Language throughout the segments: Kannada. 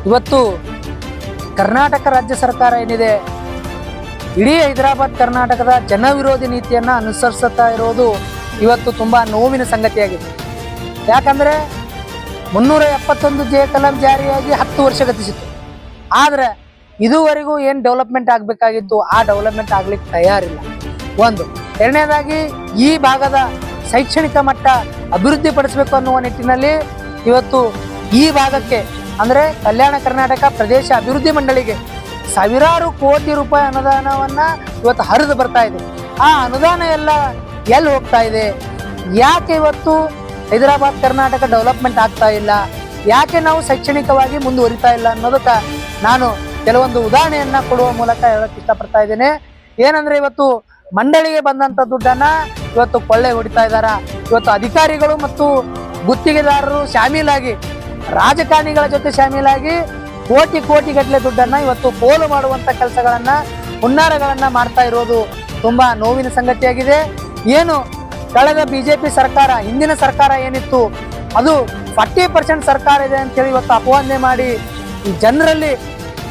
ಇವತ್ತು ಕರ್ನಾಟಕ ರಾಜ್ಯ ಸರ್ಕಾರ ಏನಿದೆ, ಇಡೀ ಹೈದರಾಬಾದ್ ಕರ್ನಾಟಕದ ಜನ ವಿರೋಧಿ ನೀತಿಯನ್ನು ಅನುಸರಿಸುತ್ತಾ ಇರೋದು ಇವತ್ತು ತುಂಬ ನೋವಿನ ಸಂಗತಿಯಾಗಿದೆ. ಯಾಕಂದರೆ 371 ಜೆ ಕಲಂ ಜಾರಿಯಾಗಿ 10 ವರ್ಷ ಗತಿಸಿತ್ತು. ಆದರೆ ಇದುವರೆಗೂ ಏನು ಡೆವಲಪ್ಮೆಂಟ್ ಆಗಬೇಕಾಗಿತ್ತು ಆ ಡೆವಲಪ್ಮೆಂಟ್ ಆಗ್ಲಿಕ್ಕೆ ತಯಾರಿಲ್ಲ. ಒಂದು. ಎರಡನೇದಾಗಿ ಈ ಭಾಗದ ಶೈಕ್ಷಣಿಕ ಮಟ್ಟ ಅಭಿವೃದ್ಧಿ ಪಡಿಸಬೇಕು ಅನ್ನುವ ನಿಟ್ಟಿನಲ್ಲಿ ಇವತ್ತು ಈ ಭಾಗಕ್ಕೆ ಅಂದರೆ ಕಲ್ಯಾಣ ಕರ್ನಾಟಕ ಪ್ರದೇಶ ಅಭಿವೃದ್ಧಿ ಮಂಡಳಿಗೆ ಸಾವಿರಾರು ಕೋಟಿ ರೂಪಾಯಿ ಅನುದಾನವನ್ನು ಇವತ್ತು ಹರಿದು ಬರ್ತಾ ಇದೆ. ಆ ಅನುದಾನ ಎಲ್ಲ ಎಲ್ಲಿ ಹೋಗ್ತಾ ಇದೆ? ಯಾಕೆ ಇವತ್ತು ಹೈದರಾಬಾದ್ ಕರ್ನಾಟಕ ಡೆವಲಪ್ಮೆಂಟ್ ಆಗ್ತಾ ಇಲ್ಲ? ಯಾಕೆ ನಾವು ಶೈಕ್ಷಣಿಕವಾಗಿ ಮುಂದುವರಿತಾ ಇಲ್ಲ ಅನ್ನೋದಕ್ಕೆ ನಾನು ಕೆಲವೊಂದು ಉದಾಹರಣೆಯನ್ನು ಕೊಡುವ ಮೂಲಕ ಹೇಳಕ್ಕೆ ಇಷ್ಟಪಡ್ತಾ ಇದ್ದೇನೆ. ಏನಂದರೆ ಇವತ್ತು ಮಂಡಳಿಗೆ ಬಂದಂಥ ದುಡ್ಡನ್ನು ಇವತ್ತು ಕೊಳ್ಳೆ ಹೊಡಿತಾ ಇದ್ದಾರೆ. ಇವತ್ತು ಅಧಿಕಾರಿಗಳು ಮತ್ತು ಗುತ್ತಿಗೆದಾರರು ಶಾಮೀಲಾಗಿ, ರಾಜಕಾರಣಿಗಳ ಜೊತೆ ಶಾಮೀಲಾಗಿ ಕೋಟಿ ಗಟ್ಟಲೆ ದುಡ್ಡನ್ನು ಇವತ್ತು ಪೋಲು ಮಾಡುವಂಥ ಕೆಲಸಗಳನ್ನು, ಹುನ್ನಾರಗಳನ್ನು ಮಾಡ್ತಾ ಇರೋದು ತುಂಬ ನೋವಿನ ಸಂಗತಿಯಾಗಿದೆ. ಏನು ಕಳೆದ BJP ಸರ್ಕಾರ, ಹಿಂದಿನ ಸರ್ಕಾರ ಏನಿತ್ತು ಅದು 40% ಸರ್ಕಾರ ಇದೆ ಅಂತೇಳಿ ಇವತ್ತು ಅಪವಾದನೆ ಮಾಡಿ ಈ ಜನರಲ್ಲಿ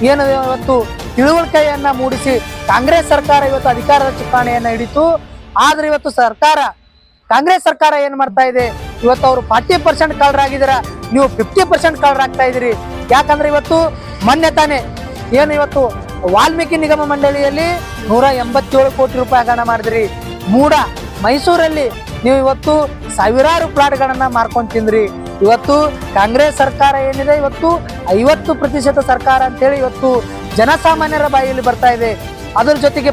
ಏನು ಇವತ್ತು ತಿಳುವಳಿಕೆಯನ್ನು ಮೂಡಿಸಿ ಕಾಂಗ್ರೆಸ್ ಸರ್ಕಾರ ಇವತ್ತು ಅಧಿಕಾರದ ಚುಕ್ಕಾಣಿಯನ್ನು ಹಿಡಿತು. ಆದರೆ ಇವತ್ತು ಕಾಂಗ್ರೆಸ್ ಸರ್ಕಾರ ಏನು ಮಾಡ್ತಾ ಇದೆ, ಇವತ್ತು ಅವರು 40% ಕಳ್ಳರಾಗಿದ್ದೀರ, ನೀವು 50% ಕಳ್ಳರಾಗ್ತಾ ಇದ್ದೀರಿ. ಯಾಕಂದ್ರೆ ಇವತ್ತು ಮೊನ್ನೆ ತಾನೇ ಏನು ಇವತ್ತು ವಾಲ್ಮೀಕಿ ನಿಗಮ ಮಂಡಳಿಯಲ್ಲಿ 187 ಕೋಟಿ ರೂಪಾಯಿ ಹಗರಣ ಮಾಡಿದ್ರಿ. ಮೈಸೂರಲ್ಲಿ ನೀವು ಇವತ್ತು ಸಾವಿರಾರು ಪ್ಲಾಟ್ಗಳನ್ನು ಮಾರ್ಕೊಂಡು ತಿಂದ್ರಿ. ಇವತ್ತು ಕಾಂಗ್ರೆಸ್ ಸರ್ಕಾರ ಏನಿದೆ ಇವತ್ತು 50% ಸರ್ಕಾರ ಅಂತೇಳಿ ಇವತ್ತು ಜನಸಾಮಾನ್ಯರ ಬಾಯಿಯಲ್ಲಿ ಬರ್ತಾ ಇದೆ. ಅದರ ಜೊತೆಗೆ